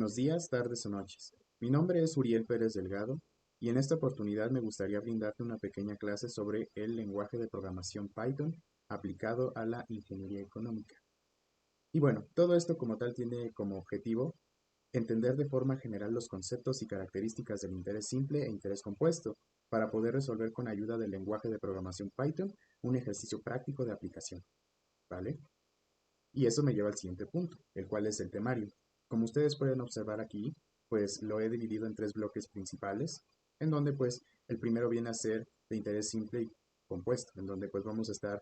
Buenos días, tardes o noches. Mi nombre es Uriel Pérez Delgado y en esta oportunidad me gustaría brindarte una pequeña clase sobre el lenguaje de programación Python aplicado a la ingeniería económica. Y bueno, todo esto como tal tiene como objetivo entender de forma general los conceptos y características del interés simple e interés compuesto para poder resolver con ayuda del lenguaje de programación Python un ejercicio práctico de aplicación, ¿vale? Y eso me lleva al siguiente punto, el cual es el temario. Como ustedes pueden observar aquí, pues lo he dividido en tres bloques principales, en donde pues el primero viene a ser de interés simple y compuesto, en donde pues vamos a estar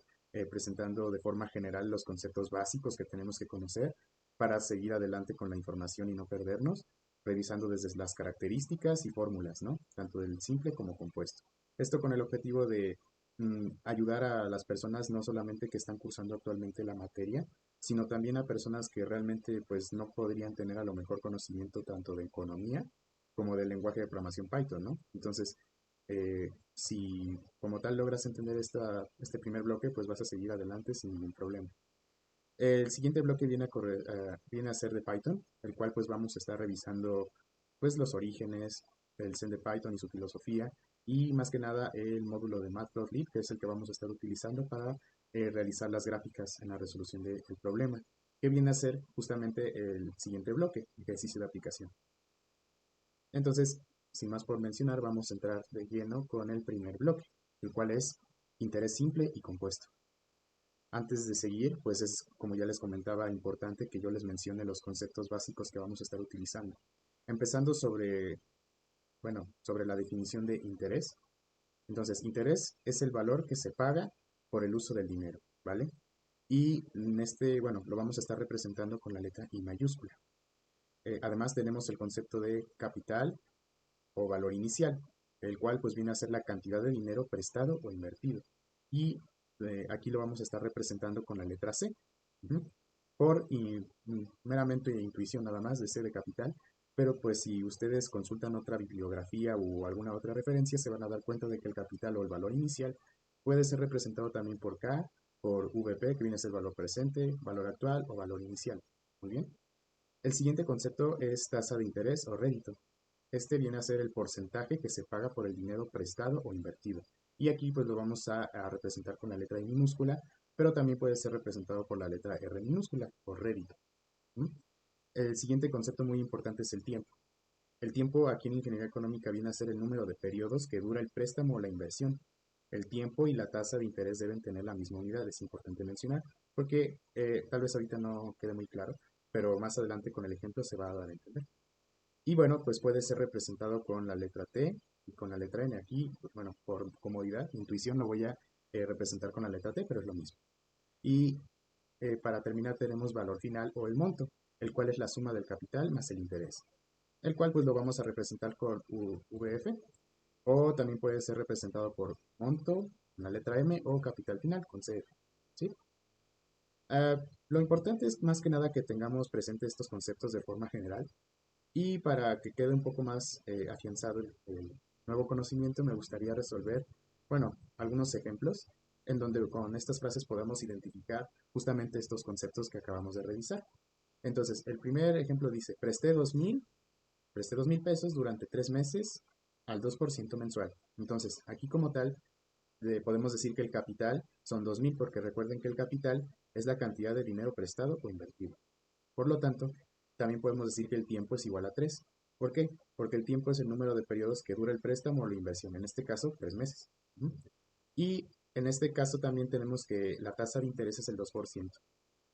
presentando de forma general los conceptos básicos que tenemos que conocer para seguir adelante con la información y no perdernos, revisando desde las características y fórmulas, ¿no? Tanto del simple como compuesto. Esto con el objetivo de ayudar a las personas no solamente que están cursando actualmente la materia, sino también a personas que realmente pues no podrían tener a lo mejor conocimiento tanto de economía como del lenguaje de programación Python, ¿no? Entonces, si como tal logras entender este primer bloque, pues vas a seguir adelante sin ningún problema. El siguiente bloque viene a ser de Python, el cual pues vamos a estar revisando pues los orígenes, el Zen de Python y su filosofía, y más que nada el módulo de Matplotlib, que es el que vamos a estar utilizando para realizar las gráficas en la resolución del problema, que viene a ser justamente el siguiente bloque, ejercicio de aplicación. Entonces, sin más por mencionar, vamos a entrar de lleno con el primer bloque, el cual es interés simple y compuesto. Antes de seguir, pues es, como ya les comentaba, importante que yo les mencione los conceptos básicos que vamos a estar utilizando. Empezando sobre la definición de interés. Entonces, interés es el valor que se paga por el uso del dinero, ¿vale? Y lo vamos a estar representando con la letra I mayúscula. Además, tenemos el concepto de capital o valor inicial, el cual pues viene a ser la cantidad de dinero prestado o invertido. Y aquí lo vamos a estar representando con la letra C. Ujú. Meramente intuición nada más de C de capital, pero pues si ustedes consultan otra bibliografía o alguna otra referencia, se van a dar cuenta de que el capital o el valor inicial puede ser representado también por K, por VP, que viene a ser valor presente, valor actual o valor inicial. Muy bien. El siguiente concepto es tasa de interés o rédito. Este viene a ser el porcentaje que se paga por el dinero prestado o invertido. Y aquí pues lo vamos a representar con la letra I minúscula, pero también puede ser representado por la letra R minúscula o rédito. ¿Mm? El siguiente concepto muy importante es el tiempo. El tiempo aquí en ingeniería económica viene a ser el número de periodos que dura el préstamo o la inversión. El tiempo y la tasa de interés deben tener la misma unidad, es importante mencionar, porque tal vez ahorita no quede muy claro, pero más adelante con el ejemplo se va a dar a entender. Y bueno, pues puede ser representado con la letra T y con la letra N. Aquí, pues, bueno, por comodidad, intuición lo voy a representar con la letra T, pero es lo mismo. Y para terminar tenemos valor final o el monto, el cual es la suma del capital más el interés, el cual pues lo vamos a representar con VF o también puede ser representado por monto, la letra M o capital final con CF. ¿Sí? Lo importante es más que nada que tengamos presentes estos conceptos de forma general. Y para que quede un poco más afianzado el nuevo conocimiento, me gustaría resolver, bueno, algunos ejemplos en donde con estas frases podemos identificar justamente estos conceptos que acabamos de revisar. Entonces, el primer ejemplo dice, presté 2,000 pesos durante 3 meses al 2% mensual. Entonces, aquí como tal, podemos decir que el capital son 2,000 porque recuerden que el capital es la cantidad de dinero prestado o invertido. Por lo tanto, también podemos decir que el tiempo es igual a 3. ¿Por qué? Porque el tiempo es el número de periodos que dura el préstamo o la inversión, en este caso 3 meses. Ujú. Y en este caso también tenemos que la tasa de interés es el 2%.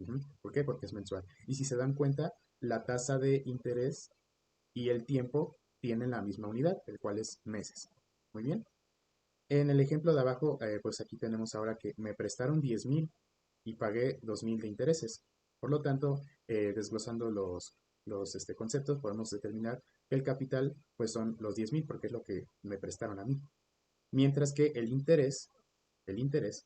Ujú. ¿Por qué? Porque es mensual. Y si se dan cuenta, la tasa de interés y el tiempo tienen la misma unidad, el cual es meses. Muy bien. En el ejemplo de abajo, pues aquí tenemos ahora que me prestaron 10,000 y pagué 2,000 de intereses. Por lo tanto, desglosando los conceptos, podemos determinar que el capital pues son los 10,000 porque es lo que me prestaron a mí. Mientras que el interés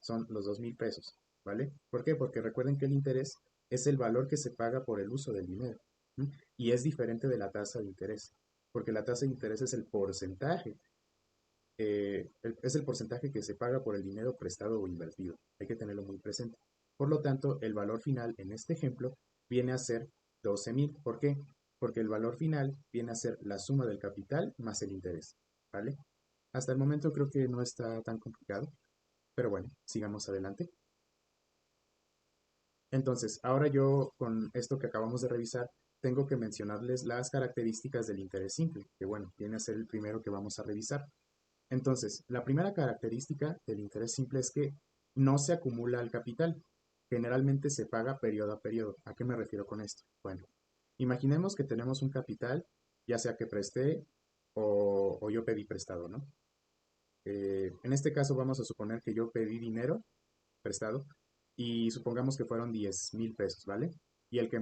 son los 2,000 pesos, ¿vale? ¿Por qué? Porque recuerden que el interés es el valor que se paga por el uso del dinero. ¿M? Y es diferente de la tasa de interés, porque la tasa de interés es el porcentaje es el porcentaje que se paga por el dinero prestado o invertido. Hay que tenerlo muy presente. Por lo tanto, el valor final en este ejemplo viene a ser 12,000. ¿Por qué? porque el valor final viene a ser la suma del capital más el interés, ¿vale? Hasta el momento creo que no está tan complicado, pero bueno, sigamos adelante. Entonces, ahora yo con esto que acabamos de revisar, tengo que mencionarles las características del interés simple, que bueno, viene a ser el primero que vamos a revisar. Entonces, la primera característica del interés simple es que no se acumula al capital. Generalmente se paga periodo a periodo. ¿A qué me refiero con esto? Bueno, imaginemos que tenemos un capital, ya sea que presté o yo pedí prestado, ¿no? En este caso vamos a suponer que yo pedí dinero prestado y supongamos que fueron 10,000 pesos, ¿vale? Y el que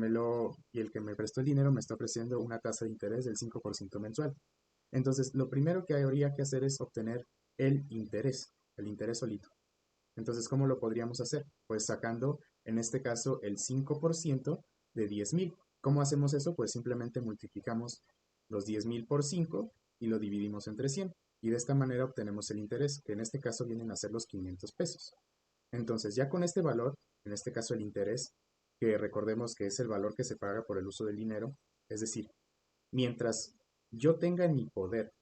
me prestó el dinero me está ofreciendo una tasa de interés del 5% mensual. Entonces, lo primero que habría que hacer es obtener el interés solito. Entonces, ¿cómo lo podríamos hacer? Pues sacando, en este caso, el 5% de 10,000. ¿Cómo hacemos eso? Pues simplemente multiplicamos los 10,000 por 5 y lo dividimos entre 100. Y de esta manera obtenemos el interés, que en este caso vienen a ser los 500 pesos. Entonces, ya con este valor, en este caso el interés, que recordemos que es el valor que se paga por el uso del dinero, es decir, mientras yo tenga en mi poder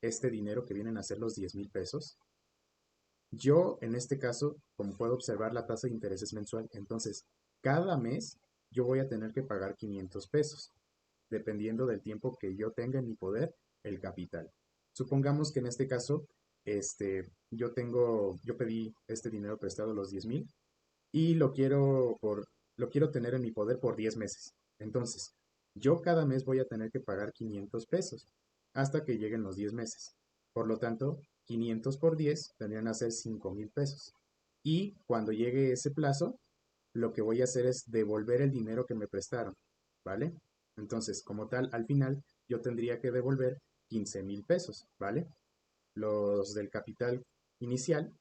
este dinero que vienen a ser los 10,000 pesos, yo en este caso, como puedo observar, la tasa de interés es mensual, entonces cada mes yo voy a tener que pagar 500 pesos, dependiendo del tiempo que yo tenga en mi poder el capital. Supongamos que en este caso, yo pedí este dinero prestado, los 10,000, y lo quiero tener en mi poder por 10 meses. Entonces, yo cada mes voy a tener que pagar 500 pesos hasta que lleguen los 10 meses. Por lo tanto, 500 por 10 tendrían a ser 5,000 pesos. Y cuando llegue ese plazo, lo que voy a hacer es devolver el dinero que me prestaron, ¿vale? Entonces, como tal, al final yo tendría que devolver 15,000 pesos, ¿vale? Los del capital inicial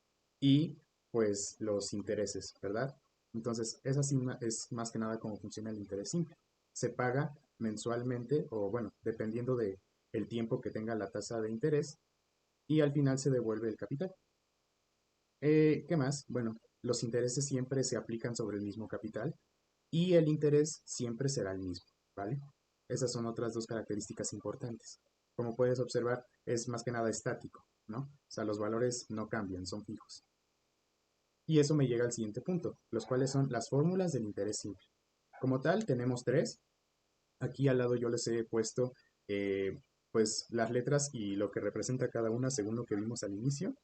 y pues los intereses, ¿verdad? Entonces, esa sí es más que nada cómo funciona el interés simple. Se paga mensualmente o bueno, dependiendo de el tiempo que tenga la tasa de interés y al final se devuelve el capital. ¿Qué más? Bueno, los intereses siempre se aplican sobre el mismo capital y el interés siempre será el mismo, ¿vale? Esas son otras dos características importantes. Como puedes observar, es más que nada estático, ¿no? O sea, los valores no cambian, son fijos. Y eso me llega al siguiente punto, los cuales son las fórmulas del interés simple. Como tal, tenemos tres. Aquí al lado yo les he puesto pues las letras y lo que representa cada una según lo que vimos al inicio.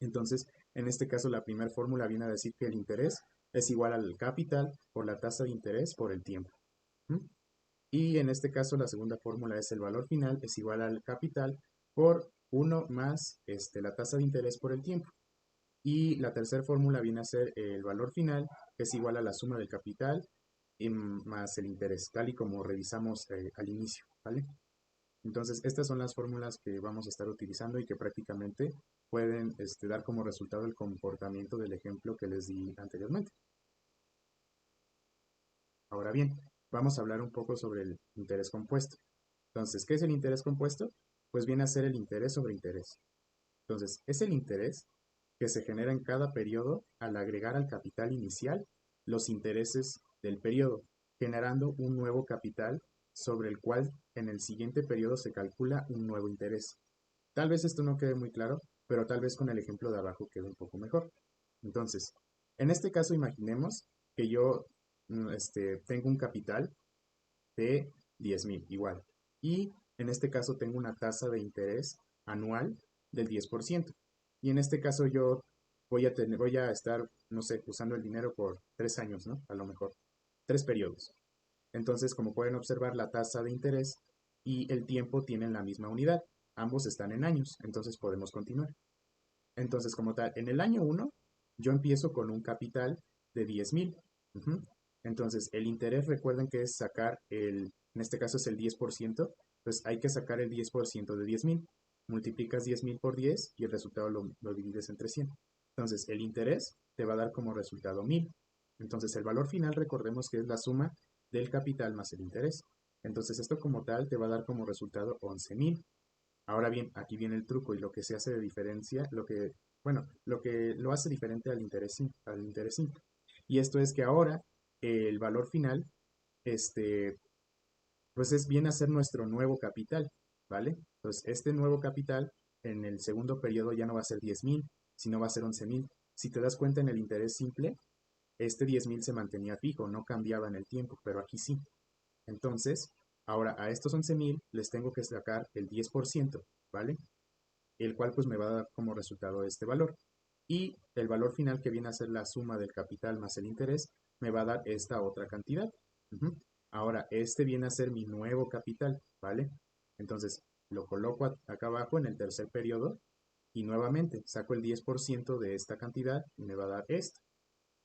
Entonces, en este caso, la primera fórmula viene a decir que el interés es igual al capital por la tasa de interés por el tiempo. ¿Mm? Y en este caso, la segunda fórmula es el valor final es igual al capital por uno más la tasa de interés por el tiempo. Y la tercera fórmula viene a ser el valor final que es igual a la suma del capital y más el interés, tal y como revisamos al inicio, ¿vale? Entonces, estas son las fórmulas que vamos a estar utilizando y que prácticamente pueden dar como resultado el comportamiento del ejemplo que les di anteriormente. Ahora bien, vamos a hablar un poco sobre el interés compuesto. Entonces, ¿qué es el interés compuesto? Pues viene a ser el interés sobre interés. Entonces, es el interés que se genera en cada periodo al agregar al capital inicial los intereses del periodo, generando un nuevo capital sobre el cual en el siguiente periodo se calcula un nuevo interés. Tal vez esto no quede muy claro, pero tal vez con el ejemplo de abajo quede un poco mejor. Entonces, en este caso imaginemos que yo tengo un capital de 10,000, igual. Y en este caso tengo una tasa de interés anual del 10%. Y en este caso yo voy a estar, no sé, usando el dinero por 3 años, ¿no? A lo mejor. 3 periodos. Entonces, como pueden observar, la tasa de interés y el tiempo tienen la misma unidad. Ambos están en años, entonces podemos continuar. Entonces, como tal, en el año uno yo empiezo con un capital de 10,000. Ujú. Entonces, el interés, recuerden que es sacar en este caso es el 10%, entonces hay que sacar el 10% de 10,000. Multiplicas 10,000 por 10 y el resultado lo divides entre 100. Entonces, el interés te va a dar como resultado 1,000. Entonces, el valor final, recordemos que es la suma del capital más el interés. Entonces, esto como tal te va a dar como resultado 11,000. Ahora bien, aquí viene el truco y lo que se hace de diferencia, bueno, lo que lo hace diferente al interés simple. Y esto es que ahora el valor final, este, pues viene a ser nuestro nuevo capital, ¿vale? Entonces, este nuevo capital en el segundo periodo ya no va a ser 10,000, sino va a ser 11,000. Si te das cuenta en el interés simple, este 10,000 se mantenía fijo, no cambiaba en el tiempo, pero aquí sí. Entonces, ahora a estos 11,000 les tengo que sacar el 10%, ¿vale? El cual pues me va a dar como resultado este valor. Y el valor final, que viene a ser la suma del capital más el interés, me va a dar esta otra cantidad. Ujú. Ahora, este viene a ser mi nuevo capital, ¿vale? Entonces, lo coloco acá abajo en el tercer periodo y nuevamente saco el 10% de esta cantidad y me va a dar esto,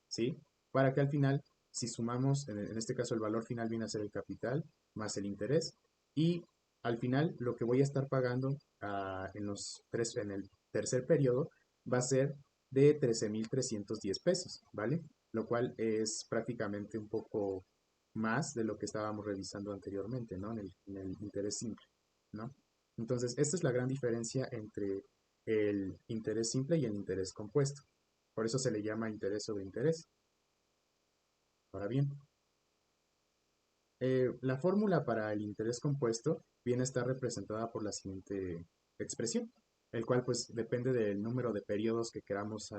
¿sí? Para que al final, si sumamos, en este caso el valor final viene a ser el capital más el interés, y al final lo que voy a estar pagando en el tercer periodo va a ser de 13,310 pesos, ¿vale? Lo cual es prácticamente un poco más de lo que estábamos revisando anteriormente, ¿no? En el interés simple, ¿no? Entonces, esta es la gran diferencia entre el interés simple y el interés compuesto. Por eso se le llama interés sobre interés. Ahora bien, la fórmula para el interés compuesto viene a estar representada por la siguiente expresión, el cual pues depende del número de periodos que queramos,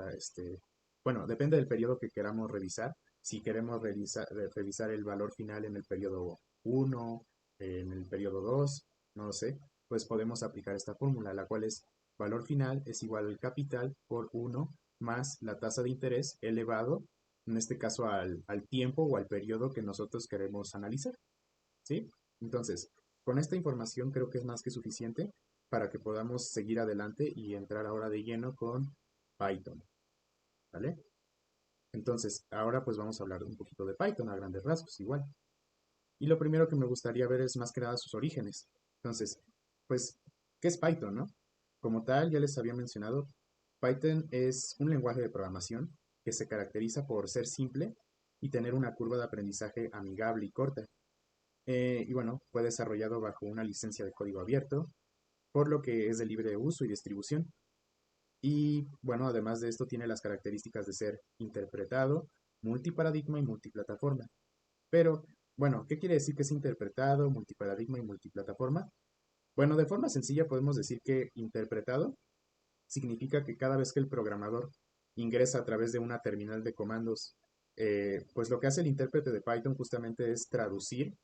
bueno, depende del periodo que queramos revisar. Si queremos revisar el valor final en el periodo 1, en el periodo 2, no lo sé, pues podemos aplicar esta fórmula, la cual es valor final es igual al capital por 1 más la tasa de interés elevado, en este caso al tiempo o al periodo que nosotros queremos analizar, ¿sí? Entonces, con esta información creo que es más que suficiente para que podamos seguir adelante y entrar ahora de lleno con Python, ¿vale? Entonces, ahora pues vamos a hablar un poquito de Python a grandes rasgos, igual. Y lo primero que me gustaría ver es más que nada sus orígenes. Entonces, pues, ¿qué es Python, no? Como tal, ya les había mencionado, Python es un lenguaje de programación que se caracteriza por ser simple y tener una curva de aprendizaje amigable y corta. Y bueno, fue desarrollado bajo una licencia de código abierto, por lo que es de libre uso y distribución. Y bueno, además de esto tiene las características de ser interpretado, multiparadigma y multiplataforma. Pero, bueno, ¿qué quiere decir que es interpretado, multiparadigma y multiplataforma? Bueno, de forma sencilla podemos decir que interpretado significa que cada vez que el programador ingresa a través de una terminal de comandos, pues lo que hace el intérprete de Python justamente es traducir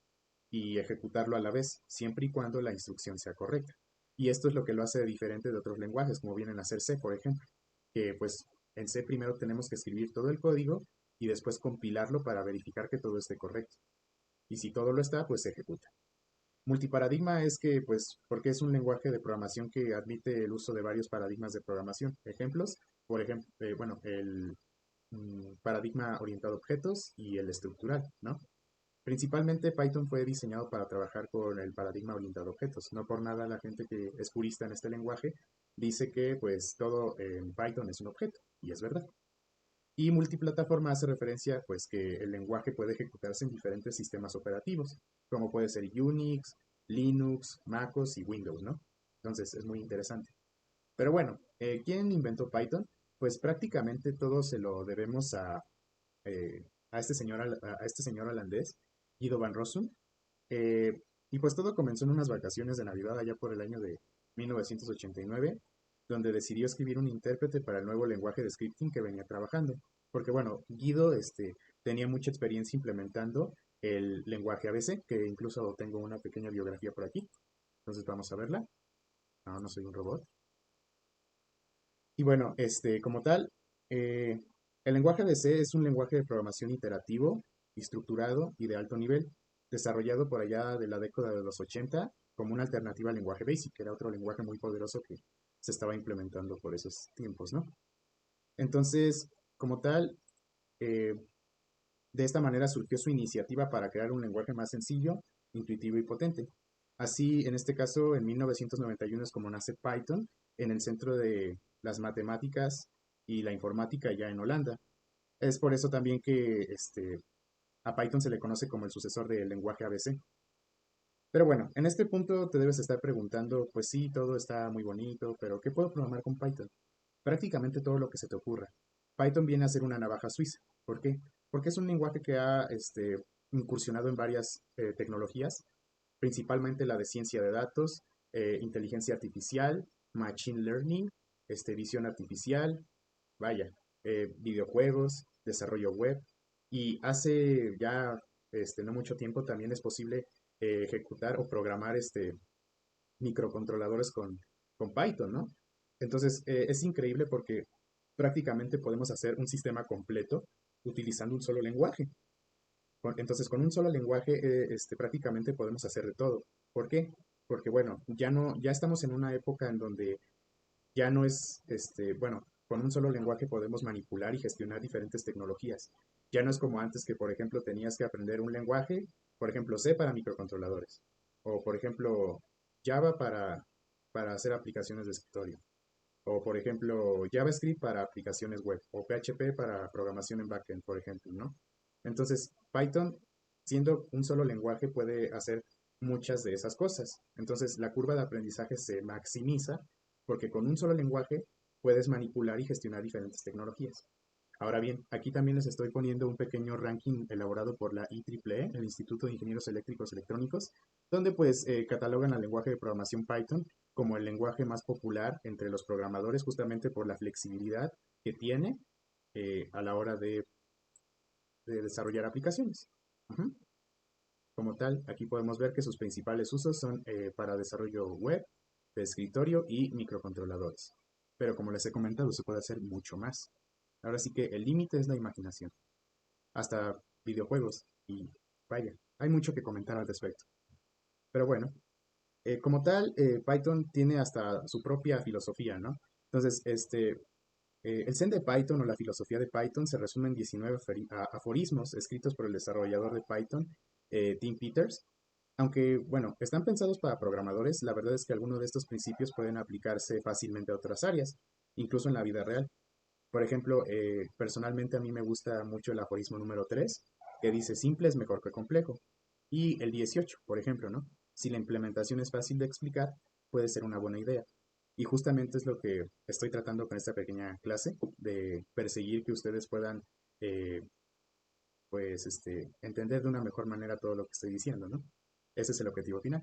y ejecutarlo a la vez, siempre y cuando la instrucción sea correcta. Y esto es lo que lo hace diferente de otros lenguajes, como vienen a ser C, por ejemplo, que pues en C primero tenemos que escribir todo el código y después compilarlo para verificar que todo esté correcto. Y si todo lo está, pues se ejecuta. Multiparadigma es que, pues, porque es un lenguaje de programación que admite el uso de varios paradigmas de programación. Ejemplos, por ejemplo, bueno, el paradigma orientado a objetos y el estructural, ¿no? Principalmente Python fue diseñado para trabajar con el paradigma orientado a objetos. No por nada la gente que es purista en este lenguaje dice que pues todo en Python es un objeto, y es verdad. Y multiplataforma hace referencia pues que el lenguaje puede ejecutarse en diferentes sistemas operativos, como puede ser Unix, Linux, MacOS y Windows, ¿no? Entonces es muy interesante. Pero bueno, ¿quién inventó Python? Pues prácticamente todo se lo debemos a este señor holandés, Guido van Rossum. Y pues todo comenzó en unas vacaciones de Navidad allá por el año de 1989, donde decidió escribir un intérprete para el nuevo lenguaje de scripting que venía trabajando. Porque bueno, Guido tenía mucha experiencia implementando el lenguaje ABC, que incluso tengo una pequeña biografía por aquí. Entonces vamos a verla. No, no soy un robot. Y bueno, como tal, eh, el lenguaje de C es un lenguaje de programación iterativo, estructurado y de alto nivel, desarrollado por allá de la década de los 80 como una alternativa al lenguaje BASIC, que era otro lenguaje muy poderoso que se estaba implementando por esos tiempos, ¿no? Entonces, como tal, eh, de esta manera surgió su iniciativa para crear un lenguaje más sencillo, intuitivo y potente. Así, en este caso, en 1991 es como nace Python en el centro de las matemáticas y la informática ya en Holanda. Es por eso también que a Python se le conoce como el sucesor del lenguaje ABC. Pero bueno, en este punto te debes estar preguntando, pues sí, todo está muy bonito, pero ¿qué puedo programar con Python? Prácticamente todo lo que se te ocurra. Python viene a ser una navaja suiza. ¿Por qué? Porque es un lenguaje que ha incursionado en varias tecnologías principalmente la de ciencia de datos, inteligencia artificial, machine learning, visión artificial, vaya, videojuegos, desarrollo web. Y hace ya no mucho tiempo también es posible ejecutar o programar microcontroladores con Python, ¿no? Entonces, es increíble porque prácticamente podemos hacer un sistema completo utilizando un solo lenguaje. Entonces, con un solo lenguaje, prácticamente podemos hacer de todo. ¿Por qué? Porque, bueno, ya estamos en una época en donde ya no es, bueno, con un solo lenguaje podemos manipular y gestionar diferentes tecnologías. Ya no es como antes que, por ejemplo, tenías que aprender un lenguaje, por ejemplo, C para microcontroladores, o por ejemplo, Java para hacer aplicaciones de escritorio, o por ejemplo, JavaScript para aplicaciones web, o PHP para programación en backend, por ejemplo, ¿no? Entonces, Python, siendo un solo lenguaje, puede hacer muchas de esas cosas. Entonces, la curva de aprendizaje se maximiza porque con un solo lenguaje puedes manipular y gestionar diferentes tecnologías. Ahora bien, aquí también les estoy poniendo un pequeño ranking elaborado por la IEEE, el Instituto de Ingenieros Eléctricos Electrónicos, donde pues catalogan al lenguaje de programación Python como el lenguaje más popular entre los programadores justamente por la flexibilidad que tiene a la hora de desarrollar aplicaciones. Ujú. Como tal, aquí podemos ver que sus principales usos son para desarrollo web, de escritorio y microcontroladores. Pero como les he comentado, se puede hacer mucho más. Ahora sí que el límite es la imaginación. Hasta videojuegos y vaya, hay mucho que comentar al respecto. Pero bueno, como tal, Python tiene hasta su propia filosofía, ¿no? Entonces, el Zen de Python o la filosofía de Python se resume en 19 aforismos escritos por el desarrollador de Python, Tim Peters. Aunque, bueno, están pensados para programadores, la verdad es que algunos de estos principios pueden aplicarse fácilmente a otras áreas, incluso en la vida real. Por ejemplo, personalmente a mí me gusta mucho el aforismo número 3, que dice simple es mejor que complejo. Y el 18, por ejemplo, ¿no? Si la implementación es fácil de explicar, puede ser una buena idea. Y justamente es lo que estoy tratando con esta pequeña clase, de perseguir que ustedes puedan, eh, pues, entender de una mejor manera todo lo que estoy diciendo, ¿no? Ese es el objetivo final.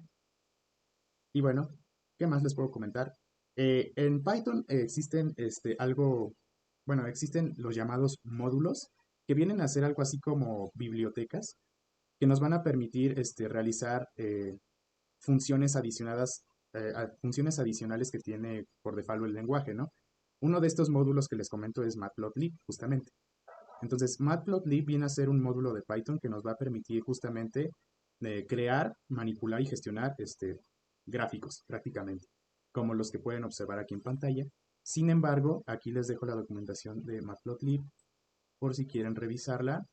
Y bueno, ¿qué más les puedo comentar? En Python existen bueno, existen los llamados módulos que vienen a ser algo así como bibliotecas que nos van a permitir realizar funciones adicionales que tiene por default el lenguaje, ¿no? Uno de estos módulos que les comento es Matplotlib, justamente. Entonces, Matplotlib viene a ser un módulo de Python que nos va a permitir justamente crear, manipular y gestionar gráficos, prácticamente, como los que pueden observar aquí en pantalla. Sin embargo, aquí les dejo la documentación de Matplotlib por si quieren revisarla.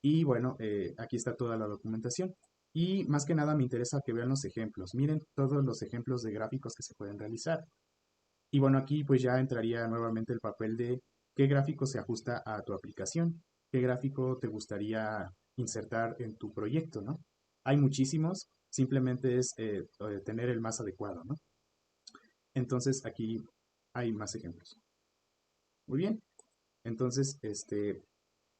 Y bueno, aquí está toda la documentación. Y más que nada me interesa que vean los ejemplos. Miren todos los ejemplos de gráficos que se pueden realizar. Y bueno, aquí pues ya entraría nuevamente el papel de qué gráfico se ajusta a tu aplicación, qué gráfico te gustaría insertar en tu proyecto, ¿no? Hay muchísimos, simplemente es tener el más adecuado, ¿no? Entonces aquí hay más ejemplos. Muy bien, entonces,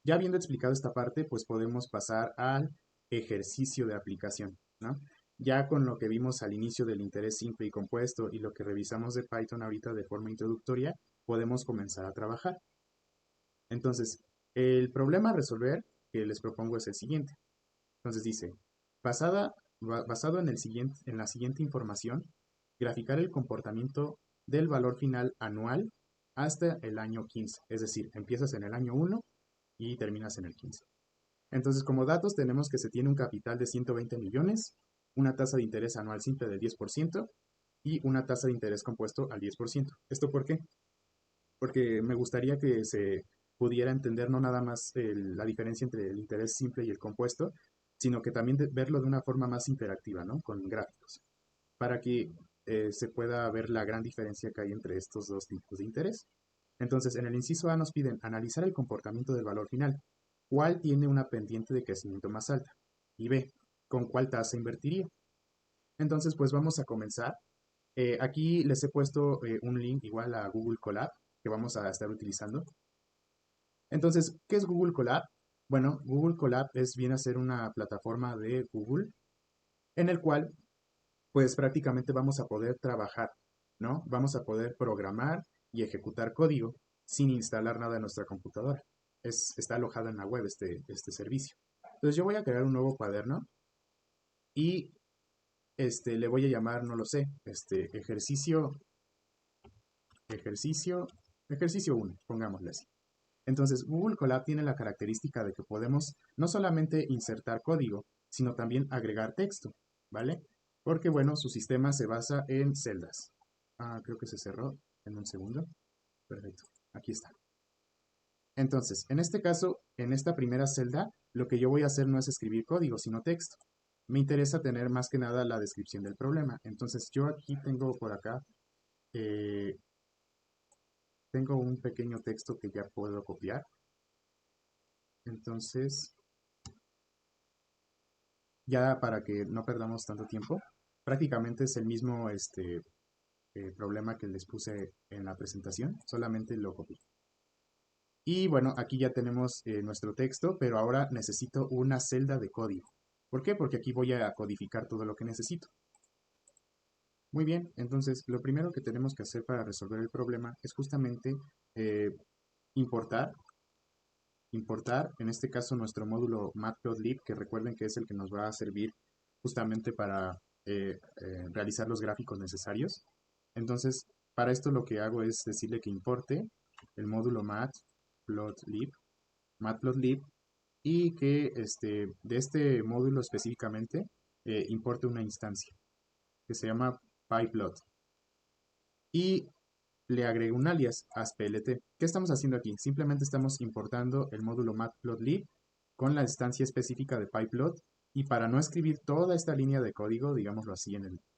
ya habiendo explicado esta parte, pues podemos pasar al ejercicio de aplicación, ¿no? Ya con lo que vimos al inicio del interés simple y compuesto y lo que revisamos de Python ahorita de forma introductoria, podemos comenzar a trabajar. Entonces, el problema a resolver que les propongo es el siguiente. Entonces dice, basado en en la siguiente información, graficar el comportamiento del valor final anual hasta el año 15. Es decir, empiezas en el año 1 y terminas en el 15. Entonces, como datos tenemos que se tiene un capital de 120 millones, una tasa de interés anual simple del 10% y una tasa de interés compuesto al 10%. ¿Esto por qué? Porque me gustaría que se pudiera entender no nada más la diferencia entre el interés simple y el compuesto, sino que también verlo de una forma más interactiva, ¿no? Con gráficos, para que se pueda ver la gran diferencia que hay entre estos dos tipos de interés. Entonces, en el inciso A nos piden analizar el comportamiento del valor final. ¿Cuál tiene una pendiente de crecimiento más alta? Y B, ¿con cuál tasa invertiría? Entonces, pues vamos a comenzar. Aquí les he puesto un link igual a Google Colab que vamos a estar utilizando. Entonces, ¿qué es Google Colab? Bueno, Google Colab viene a ser una plataforma de Google en el cual pues prácticamente vamos a poder trabajar, ¿no? Vamos a poder programar y ejecutar código sin instalar nada en nuestra computadora. Está alojado en la web este servicio. Entonces yo voy a crear un nuevo cuaderno y le voy a llamar, no lo sé, ejercicio, ejercicio 1, pongámosle así. Entonces, Google Colab tiene la característica de que podemos no solamente insertar código, sino también agregar texto, ¿vale? Porque, bueno, su sistema se basa en celdas. Creo que se cerró en un segundo. Perfecto, aquí está. Entonces, en este caso, en esta primera celda, lo que yo voy a hacer no es escribir código, sino texto. Me interesa tener más que nada la descripción del problema. Entonces, yo aquí tengo por acá, eh, tengo un pequeño texto que ya puedo copiar. Entonces, ya para que no perdamos tanto tiempo, prácticamente es el mismo problema que les puse en la presentación, solamente lo copié. Y bueno, aquí ya tenemos nuestro texto, pero ahora necesito una celda de código. ¿Por qué? Porque aquí voy a codificar todo lo que necesito. Muy bien, entonces lo primero que tenemos que hacer para resolver el problema es justamente eh, importar, en este caso nuestro módulo matplotlib, que recuerden que es el que nos va a servir justamente para realizar los gráficos necesarios. Entonces, para esto lo que hago es decirle que importe el módulo matplotlib, y que de este módulo específicamente importe una instancia que se llama pyplot. Y le agrego un alias, asplt. ¿Qué estamos haciendo aquí? Simplemente estamos importando el módulo matplotlib con la instancia específica de pyplot, y para no escribir toda esta línea de código, digámoslo así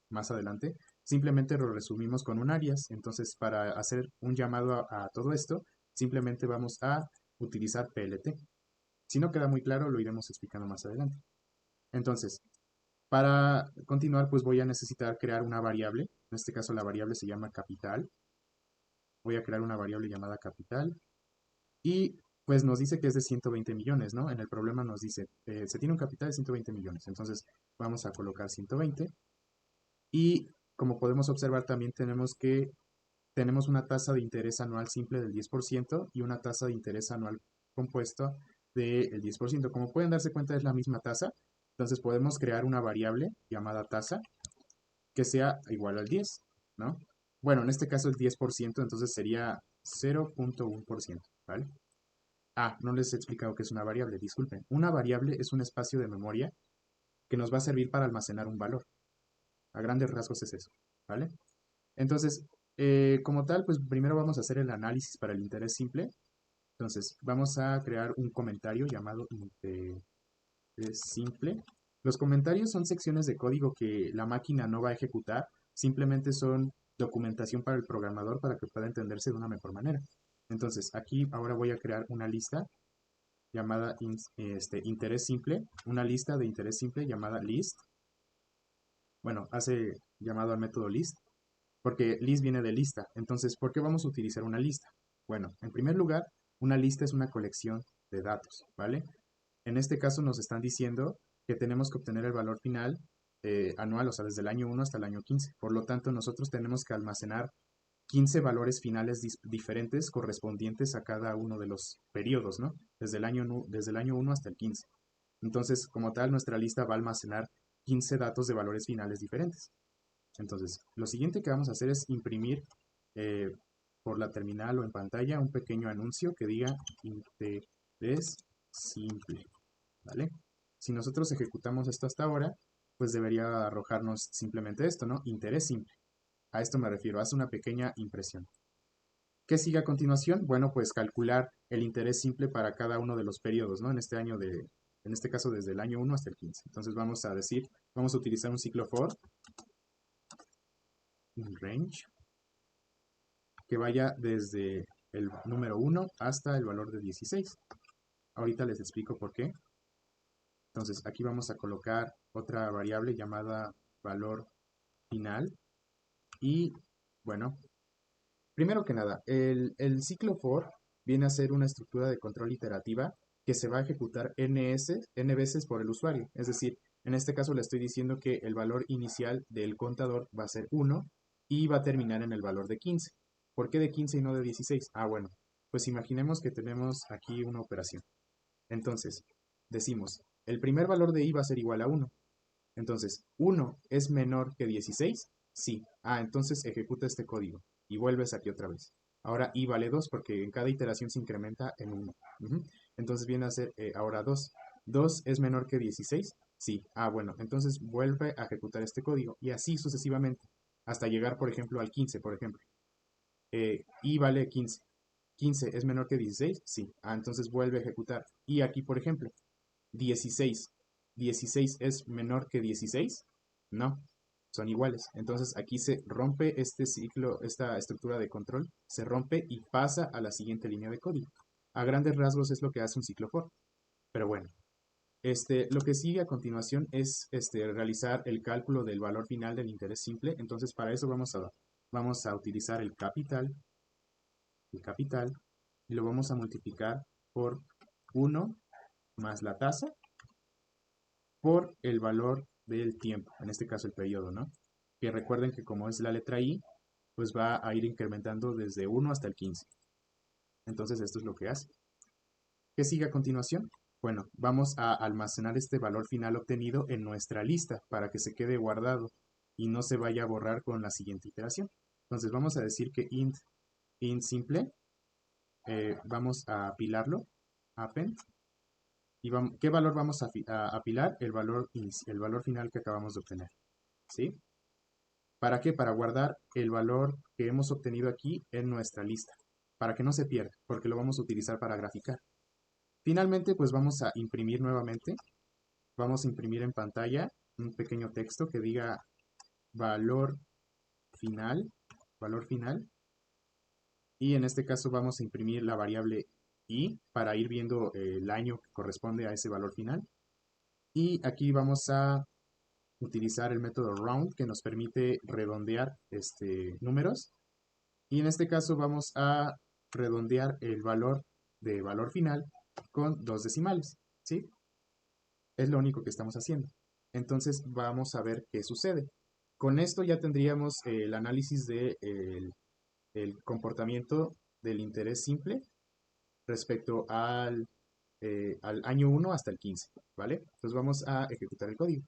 más adelante, simplemente lo resumimos con un alias. Entonces, para hacer un llamado a todo esto, simplemente vamos a utilizar plt. Si no queda muy claro, lo iremos explicando más adelante. Entonces, para continuar, pues voy a necesitar crear una variable. En este caso, la variable se llama capital. Voy a crear una variable llamada capital y pues nos dice que es de 120 millones, ¿no? En el problema nos dice, se tiene un capital de 120 millones. Entonces, vamos a colocar 120 y como podemos observar, también tenemos una tasa de interés anual simple del 10% y una tasa de interés anual compuesta del 10%. Como pueden darse cuenta, es la misma tasa. Entonces podemos crear una variable llamada tasa que sea igual al 10, ¿no? Bueno, en este caso el 10%, entonces sería 0.1%, ¿vale? No les he explicado qué es una variable, disculpen. Una variable es un espacio de memoria que nos va a servir para almacenar un valor. A grandes rasgos es eso, ¿vale? Entonces, como tal, pues primero vamos a hacer el análisis para el interés simple. Entonces, vamos a crear un comentario llamado interés simple. Los comentarios son secciones de código que la máquina no va a ejecutar, simplemente son documentación para el programador para que pueda entenderse de una mejor manera. Entonces, aquí ahora voy a crear una lista llamada interés simple, una lista de interés simple llamada list. Bueno, hace llamado al método list, porque list viene de lista. Entonces, ¿por qué vamos a utilizar una lista? Bueno, en primer lugar, una lista es una colección de datos, ¿vale? En este caso nos están diciendo que tenemos que obtener el valor final anual, o sea, desde el año 1 hasta el año 15. Por lo tanto, nosotros tenemos que almacenar 15 valores finales diferentes correspondientes a cada uno de los periodos, ¿no? Desde el año 1 hasta el 15. Entonces, como tal, nuestra lista va a almacenar 15 datos de valores finales diferentes. Entonces, lo siguiente que vamos a hacer es imprimir eh, por la terminal o en pantalla un pequeño anuncio que diga interés simple, ¿vale? Si nosotros ejecutamos esto hasta ahora, pues debería arrojarnos simplemente esto, ¿no? Interés simple. A esto me refiero, hace una pequeña impresión. ¿Qué sigue a continuación? Bueno, pues calcular el interés simple para cada uno de los periodos, ¿no? En este caso desde el año 1 hasta el 15. Entonces vamos a utilizar un ciclo for, un range, que vaya desde el número 1 hasta el valor de 16. Ahorita les explico por qué. Entonces aquí vamos a colocar otra variable llamada valor final. Y bueno, primero que nada, el ciclo for viene a ser una estructura de control iterativa que se va a ejecutar n veces por el usuario. Es decir, En este caso le estoy diciendo que el valor inicial del contador va a ser 1 y va a terminar en el valor de 15. ¿Por qué de 15 y no de 16? Ah, bueno, pues imaginemos que tenemos aquí una operación. Entonces, decimos, el primer valor de i va a ser igual a 1. Entonces, ¿1 es menor que 16? Sí. Ah, entonces ejecuta este código y vuelves aquí otra vez. Ahora i vale 2 porque en cada iteración se incrementa en 1. Entonces viene a ser ahora 2. ¿2 es menor que 16? Sí. Ah, bueno, entonces vuelve a ejecutar este código y así sucesivamente hasta llegar, por ejemplo, al 15, por ejemplo. I vale 15. ¿15 es menor que 16? Sí. Ah, entonces vuelve a ejecutar. Y aquí, por ejemplo, 16. ¿16 es menor que 16? No, son iguales. Entonces aquí se rompe este ciclo, esta estructura de control, se rompe y pasa a la siguiente línea de código. A grandes rasgos es lo que hace un ciclo for. Pero bueno, lo que sigue a continuación es realizar el cálculo del valor final del interés simple. Entonces para eso vamos a utilizar el capital, y lo vamos a multiplicar por 1 más la tasa por el valor del tiempo, en este caso el periodo, ¿no? Que recuerden que como es la letra I, pues va a ir incrementando desde 1 hasta el 15. Entonces esto es lo que hace. ¿Qué sigue a continuación? Bueno, vamos a almacenar este valor final obtenido en nuestra lista para que se quede guardado y no se vaya a borrar con la siguiente iteración. Entonces vamos a decir que int simple, vamos a apilarlo, append, y ¿qué valor vamos a apilar? El valor final que acabamos de obtener. ¿Sí? ¿Para qué? Para guardar el valor que hemos obtenido aquí en nuestra lista, para que no se pierda, porque lo vamos a utilizar para graficar. Finalmente, pues vamos a imprimir nuevamente. Vamos a imprimir en pantalla un pequeño texto que diga valor final, valor final. Y en este caso vamos a imprimir la variable i para ir viendo el año que corresponde a ese valor final. Y aquí vamos a utilizar el método round que nos permite redondear números. Y en este caso vamos a redondear el valor de valor final con 2 decimales, ¿sí? Es lo único que estamos haciendo. Entonces vamos a ver qué sucede. Con esto ya tendríamos el análisis del el comportamiento del interés simple respecto al año 1 hasta el 15, ¿vale? Entonces vamos a ejecutar el código.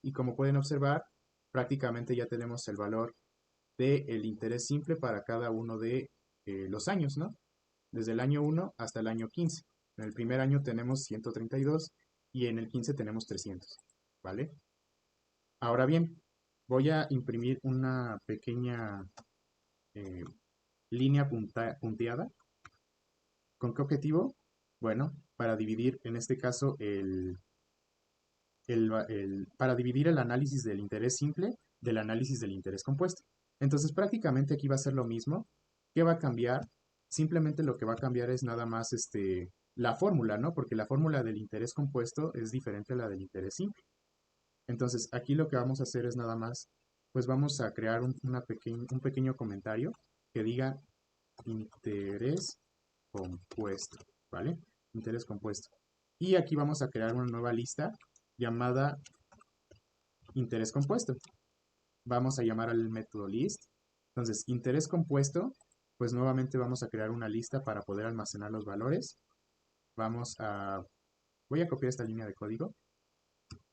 Y como pueden observar, prácticamente ya tenemos el valor del interés simple para cada uno de los años, ¿no? Desde el año 1 hasta el año 15. En el primer año tenemos 132 y en el 15 tenemos 300, ¿vale? Ahora bien, voy a imprimir una pequeña eh, línea punteada. ¿Con qué objetivo? Bueno, para dividir en este caso para dividir el análisis del interés simple del análisis del interés compuesto. Entonces prácticamente aquí va a ser lo mismo. ¿Qué va a cambiar? Simplemente lo que va a cambiar es nada más la fórmula, ¿no? Porque la fórmula del interés compuesto es diferente a la del interés simple. Entonces aquí lo que vamos a hacer es nada más, pues vamos a crear un pequeño comentario que diga interés compuesto, ¿vale? Interés compuesto. Y aquí vamos a crear una nueva lista llamada interés compuesto. Vamos a llamar al método list. Entonces, interés compuesto, pues nuevamente vamos a crear una lista para poder almacenar los valores. Voy a copiar esta línea de código,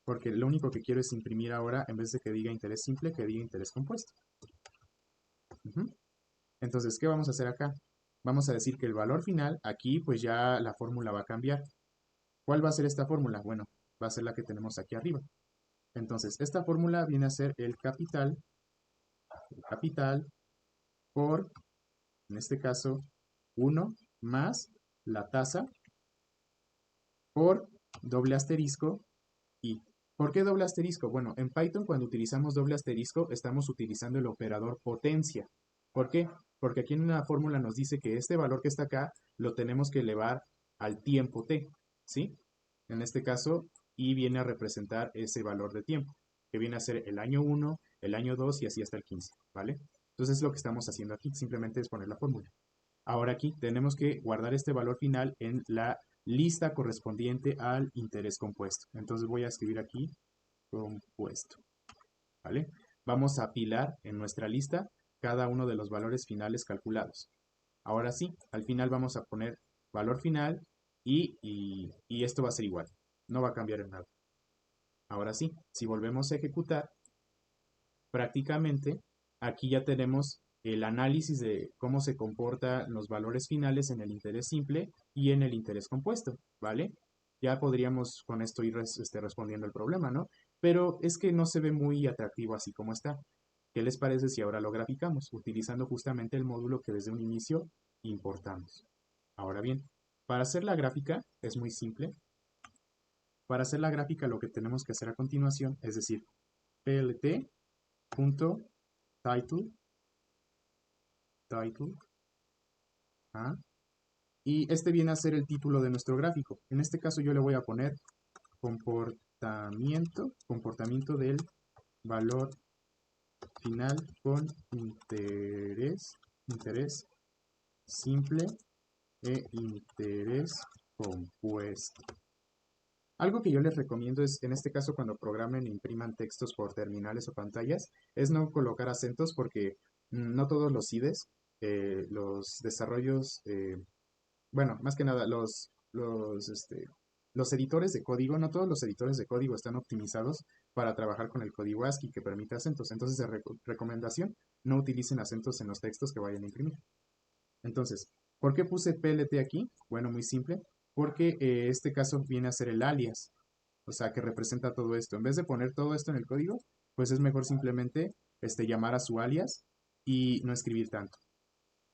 porque lo único que quiero es imprimir ahora, en vez de que diga interés simple, que diga interés compuesto. Entonces, ¿qué vamos a hacer acá? Vamos a decir que el valor final, aquí pues ya la fórmula va a cambiar. ¿Cuál va a ser esta fórmula? Bueno, va a ser la que tenemos aquí arriba. Entonces, esta fórmula viene a ser el capital por, en este caso, 1 más la tasa por doble asterisco y. ¿Por qué doble asterisco? Bueno, en Python cuando utilizamos doble asterisco estamos utilizando el operador potencia. ¿Por qué? Porque aquí en una fórmula nos dice que este valor que está acá lo tenemos que elevar al tiempo t, ¿sí? En este caso, y viene a representar ese valor de tiempo, que viene a ser el año 1, el año 2 y así hasta el 15, ¿vale? Entonces lo que estamos haciendo aquí simplemente es poner la fórmula. Ahora aquí tenemos que guardar este valor final en la lista correspondiente al interés compuesto. Entonces voy a escribir aquí compuesto, ¿vale? Vamos a apilar en nuestra lista cada uno de los valores finales calculados. Ahora sí, al final vamos a poner valor final y esto va a ser igual, no va a cambiar en nada. Ahora sí, si volvemos a ejecutar, prácticamente aquí ya tenemos el análisis de cómo se comportan los valores finales en el interés simple y en el interés compuesto, ¿vale? Ya podríamos con esto ir respondiendo el problema, ¿no? Pero es que no se ve muy atractivo así como está. ¿Qué les parece si ahora lo graficamos, utilizando justamente el módulo que desde un inicio importamos? Ahora bien, para hacer la gráfica es muy simple. Para hacer la gráfica lo que tenemos que hacer a continuación es decir, plt.title, title, ¿ah? Y este viene a ser el título de nuestro gráfico. En este caso yo le voy a poner comportamiento del valor final con interés simple e interés compuesto. Algo que yo les recomiendo es, en este caso, cuando programen e impriman textos por terminales o pantallas, es no colocar acentos porque no todos los IDEs, los desarrollos, bueno, más que nada, los editores de código, no todos los editores de código están optimizados para trabajar con el código ASCII que permite acentos. Entonces, de recomendación, no utilicen acentos en los textos que vayan a imprimir. Entonces, ¿por qué puse PLT aquí? Bueno, muy simple, porque este caso viene a ser el alias, o sea, que representa todo esto. En vez de poner todo esto en el código, pues es mejor simplemente llamar a su alias y no escribir tanto.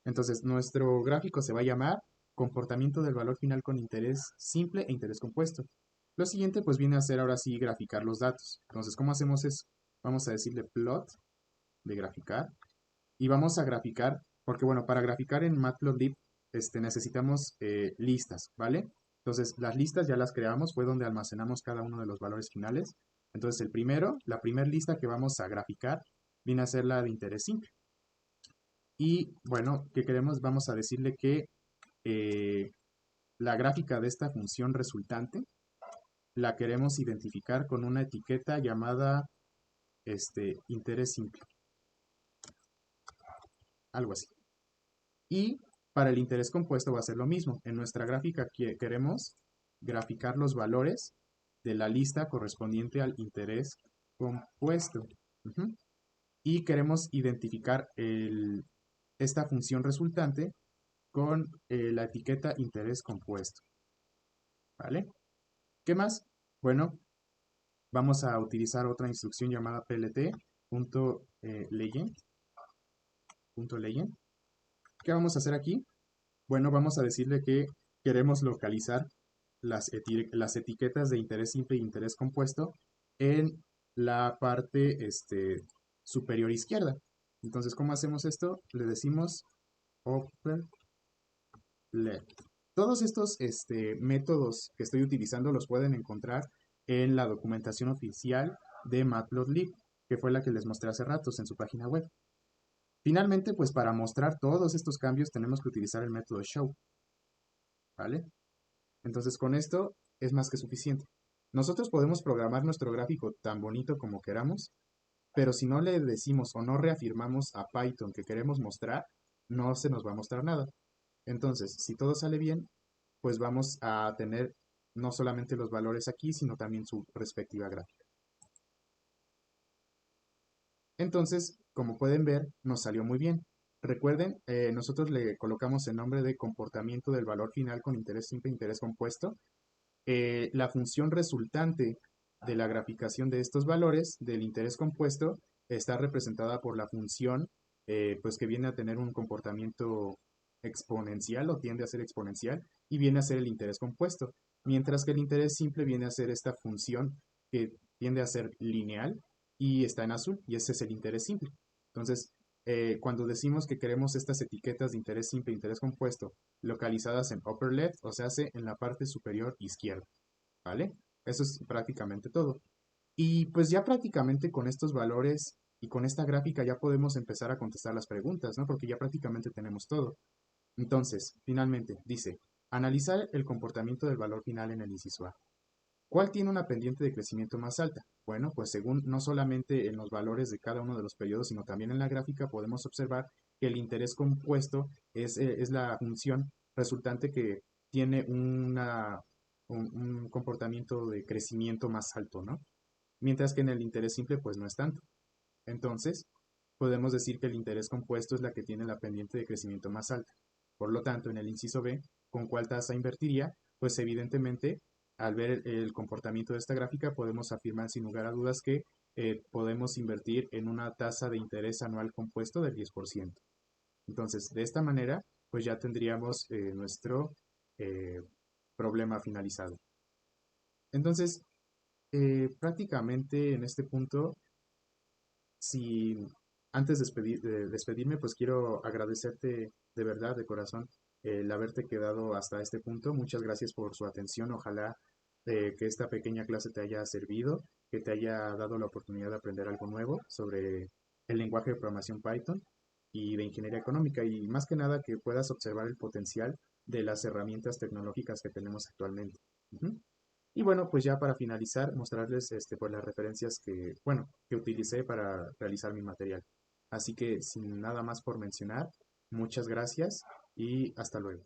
Entonces, nuestro gráfico se va a llamar comportamiento del valor final con interés simple e interés compuesto. Lo siguiente, pues viene a ser ahora sí graficar los datos. Entonces, ¿cómo hacemos eso? Vamos a decirle plot de graficar y vamos a graficar, porque bueno, para graficar en Matplotlib necesitamos listas, ¿vale? Entonces, las listas ya las creamos, fue donde almacenamos cada uno de los valores finales. Entonces, la primera lista que vamos a graficar viene a ser la de interés simple. Y bueno, ¿qué queremos? Vamos a decirle que eh, la gráfica de esta función resultante la queremos identificar con una etiqueta llamada interés simple, algo así. Y para el interés compuesto va a ser lo mismo. En nuestra gráfica queremos graficar los valores de la lista correspondiente al interés compuesto. Ujú. Y queremos identificar esta función resultante con la etiqueta interés compuesto. ¿Vale? ¿Qué más? Bueno, vamos a utilizar otra instrucción llamada plt.legend. ¿Qué vamos a hacer aquí? Bueno, vamos a decirle que queremos localizar las etiquetas de interés simple e interés compuesto en la parte superior izquierda. Entonces, ¿cómo hacemos esto? Le decimos open left. Todos estos métodos que estoy utilizando los pueden encontrar en la documentación oficial de Matplotlib, que fue la que les mostré hace ratos en su página web. Finalmente, pues para mostrar todos estos cambios tenemos que utilizar el método show, ¿vale? Entonces con esto es más que suficiente. Nosotros podemos programar nuestro gráfico tan bonito como queramos, pero si no le decimos o no reafirmamos a Python que queremos mostrar, no se nos va a mostrar nada. Entonces, si todo sale bien, pues vamos a tener no solamente los valores aquí, sino también su respectiva gráfica. Entonces, como pueden ver, nos salió muy bien. Recuerden, nosotros le colocamos el nombre de comportamiento del valor final con interés simple e interés compuesto. La función resultante de la graficación de estos valores del interés compuesto está representada por la función pues que viene a tener un comportamiento exponencial o tiende a ser exponencial y viene a ser el interés compuesto, mientras que el interés simple viene a ser esta función que tiende a ser lineal y está en azul y ese es el interés simple. Entonces, cuando decimos que queremos estas etiquetas de interés simple e interés compuesto localizadas en upper left, o sea, en la parte superior izquierda, ¿vale? Eso es prácticamente todo. Y pues ya prácticamente con estos valores y con esta gráfica ya podemos empezar a contestar las preguntas, ¿no? Porque ya prácticamente tenemos todo. Entonces, finalmente, dice, analizar el comportamiento del valor final en el inciso A. ¿Cuál tiene una pendiente de crecimiento más alta? Bueno, pues según no solamente en los valores de cada uno de los periodos, sino también en la gráfica podemos observar que el interés compuesto es la función resultante que tiene un comportamiento de crecimiento más alto, ¿no? Mientras que en el interés simple pues no es tanto. Entonces, podemos decir que el interés compuesto es la que tiene la pendiente de crecimiento más alta. Por lo tanto, en el inciso B, ¿con cuál tasa invertiría? Pues evidentemente, al ver el comportamiento de esta gráfica, podemos afirmar sin lugar a dudas que podemos invertir en una tasa de interés anual compuesto del 10%. Entonces, de esta manera, pues ya tendríamos nuestro eh, problema finalizado. Entonces, prácticamente en este punto, si antes de despedirme, pues quiero agradecerte de verdad, de corazón, el haberte quedado hasta este punto. Muchas gracias por su atención. Ojalá que esta pequeña clase te haya servido, que te haya dado la oportunidad de aprender algo nuevo sobre el lenguaje de programación Python y de ingeniería económica y más que nada que puedas observar el potencial de las herramientas tecnológicas que tenemos actualmente. Ujú. Y bueno, pues ya para finalizar, mostrarles pues las referencias que utilicé para realizar mi material. Así que sin nada más por mencionar, muchas gracias y hasta luego.